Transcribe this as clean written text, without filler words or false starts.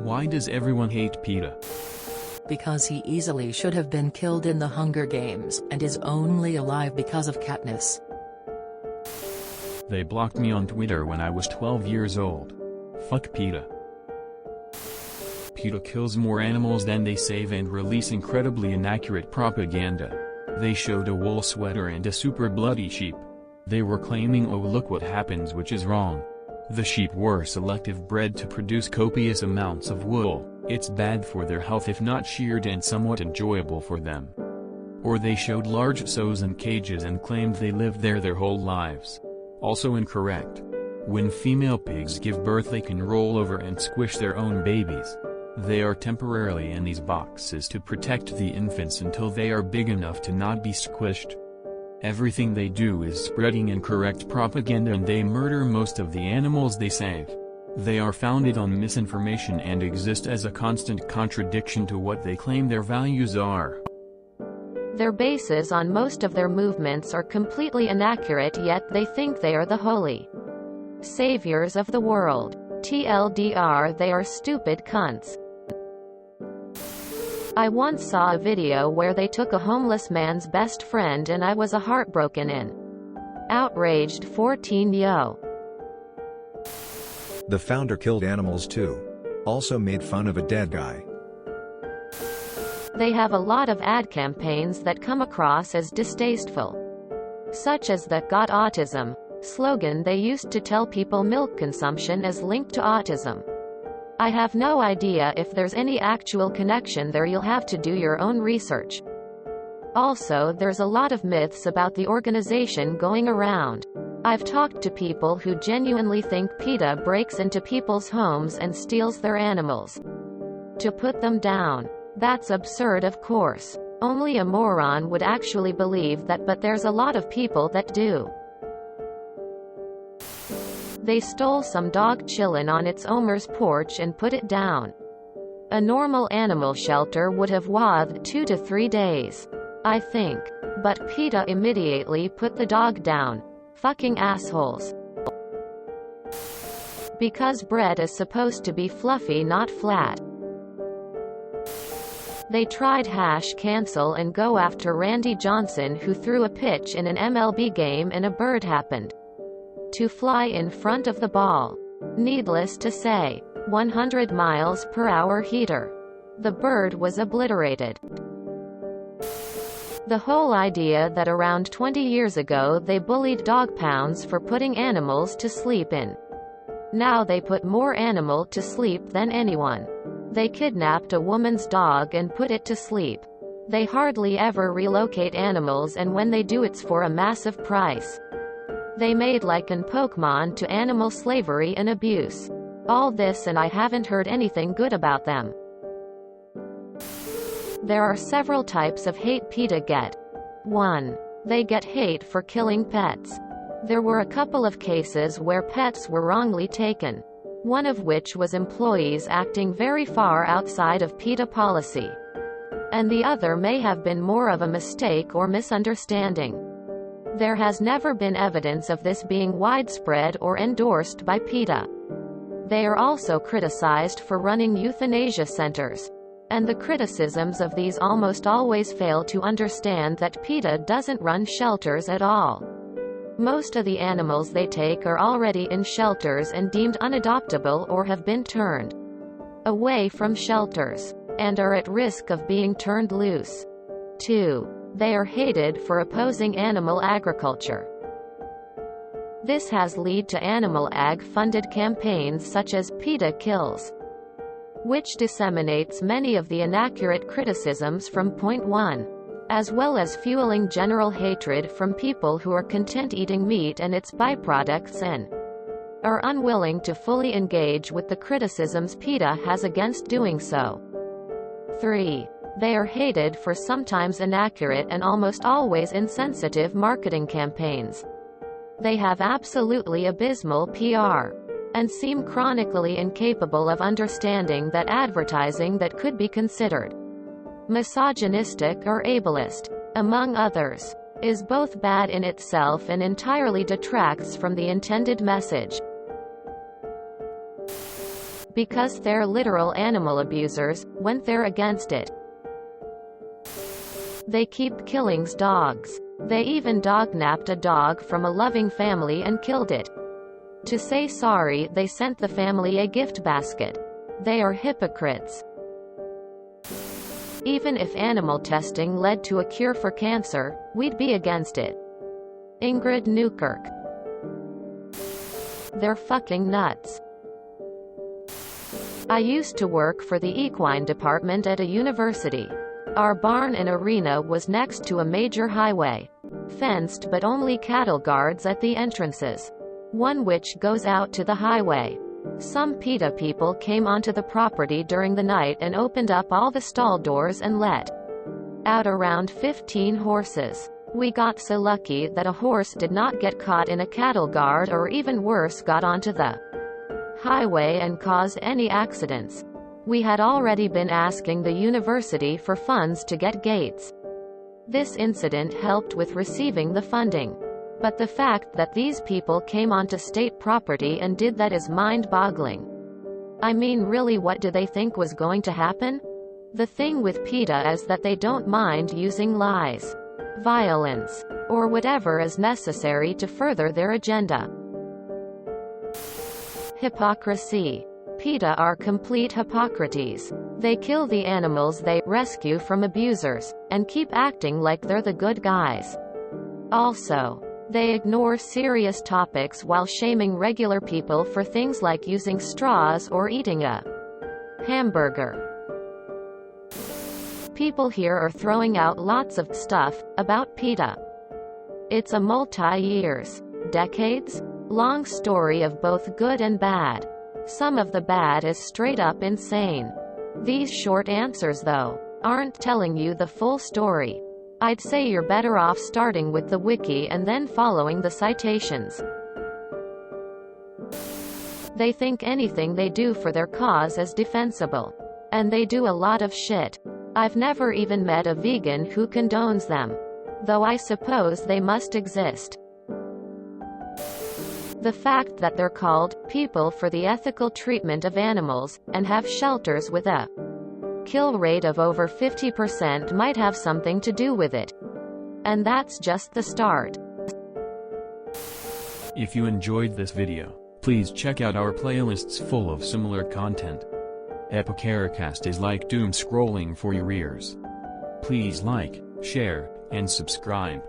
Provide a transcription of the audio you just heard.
Why does everyone hate PETA? Because he easily should have been killed in the Hunger Games and is only alive because of Katniss. They blocked me on Twitter when I was 12 years old. Fuck PETA. PETA kills more animals than they save and release incredibly inaccurate propaganda. They showed a wool sweater and a super bloody sheep. They were claiming, oh look what happens, which is wrong. The sheep were selective bred to produce copious amounts of wool. It's bad for their health if not sheared and somewhat enjoyable for them. Or they showed large sows in cages and claimed they lived there their whole lives. Also incorrect. When female pigs give birth they can roll over and squish their own babies. They are temporarily in these boxes to protect the infants until they are big enough to not be squished. Everything they do is spreading incorrect propaganda and they murder most of the animals they save. They are founded on misinformation and exist as a constant contradiction to what they claim their values are. Their bases on most of their movements are completely inaccurate, yet they think they are the holy saviors of the world. TLDR, they are stupid cunts. I once saw a video where they took a homeless man's best friend and I was a heartbroken and outraged 14 yo. The founder killed animals too. Also made fun of a dead guy. They have a lot of ad campaigns that come across as distasteful. Such as the "Got Autism" slogan they used to tell people milk consumption is linked to autism. I have no idea if there's any actual connection there, you'll have to do your own research. Also, there's a lot of myths about the organization going around. I've talked to people who genuinely think PETA breaks into people's homes and steals their animals to put them down. That's absurd, of course. Only a moron would actually believe that, but there's a lot of people that do. They stole some dog chillin' on its owner's porch and put it down. A normal animal shelter would have waited 2 to 3 days, I think. But PETA immediately put the dog down. Fucking assholes. Because bread is supposed to be fluffy, not flat. They tried cancel and go after Randy Johnson, who threw a pitch in an MLB game and a bird happened to fly in front of the ball. Needless to say, 100 miles per hour heater. The bird was obliterated. The whole idea that around 20 years ago they bullied dog pounds for putting animals to sleep in. Now they put more animal to sleep than anyone. They kidnapped a woman's dog and put it to sleep. They hardly ever relocate animals, and when they do it's for a massive price. They made like an Pokemon to animal slavery and abuse. All this and I haven't heard anything good about them. There are several types of hate PETA get. 1. They get hate for killing pets. There were a couple of cases where pets were wrongly taken. One of which was employees acting very far outside of PETA policy. And the other may have been more of a mistake or misunderstanding. There has never been evidence of this being widespread or endorsed by PETA. They are also criticized for running euthanasia centers. And the criticisms of these almost always fail to understand that PETA doesn't run shelters at all. Most of the animals they take are already in shelters and deemed unadoptable or have been turned away from shelters, and are at risk of being turned loose. 2. They are hated for opposing animal agriculture. This has led to animal ag-funded campaigns such as PETA Kills, which disseminates many of the inaccurate criticisms from Point 1, as well as fueling general hatred from people who are content eating meat and its byproducts and are unwilling to fully engage with the criticisms PETA has against doing so. 3. They are hated for sometimes inaccurate and almost always insensitive marketing campaigns. They have absolutely abysmal PR, and seem chronically incapable of understanding that advertising that could be considered misogynistic or ableist, among others, is both bad in itself and entirely detracts from the intended message. because they're literal animal abusers, when they're against it. They keep killing dogs. They even dog-napped a dog from a loving family and killed it. To say sorry, they sent the family a gift basket. They are hypocrites. Even if animal testing led to a cure for cancer, we'd be against it. Ingrid Newkirk. They're fucking nuts. I used to work for the equine department at a university. Our barn and arena was next to a major highway. Fenced but only cattle guards at the entrances. One which goes out to the highway. Some PETA people came onto the property during the night and opened up all the stall doors and let out around 15 horses. We got so lucky that a horse did not get caught in a cattle guard, or even worse, got onto the highway and caused any accidents. We had already been asking the university for funds to get gates. This incident helped with receiving the funding. But the fact that these people came onto state property and did that is mind-boggling. I mean, really, what do they think was going to happen? The thing with PETA is that they don't mind using lies, violence, or whatever is necessary to further their agenda. Hypocrisy. PETA are complete hypocrites. They kill the animals they rescue from abusers, and keep acting like they're the good guys. Also, they ignore serious topics while shaming regular people for things like using straws or eating a hamburger. People here are throwing out lots of stuff about PETA. It's a multi-years, decades-long story of both good and bad. Some of the bad is straight up insane. These short answers, though, aren't telling you the full story. I'd say you're better off starting with the wiki and then following the citations. They think anything they do for their cause is defensible. And they do a lot of shit. I've never even met a vegan who condones them. Though I suppose they must exist. The fact that they're called People for the Ethical Treatment of Animals, and have shelters with a kill rate of over 50% might have something to do with it. And that's just the start. If you enjoyed this video, please check out our playlists full of similar content. Hypocrisy is like doom scrolling for your ears. Please like, share, and subscribe.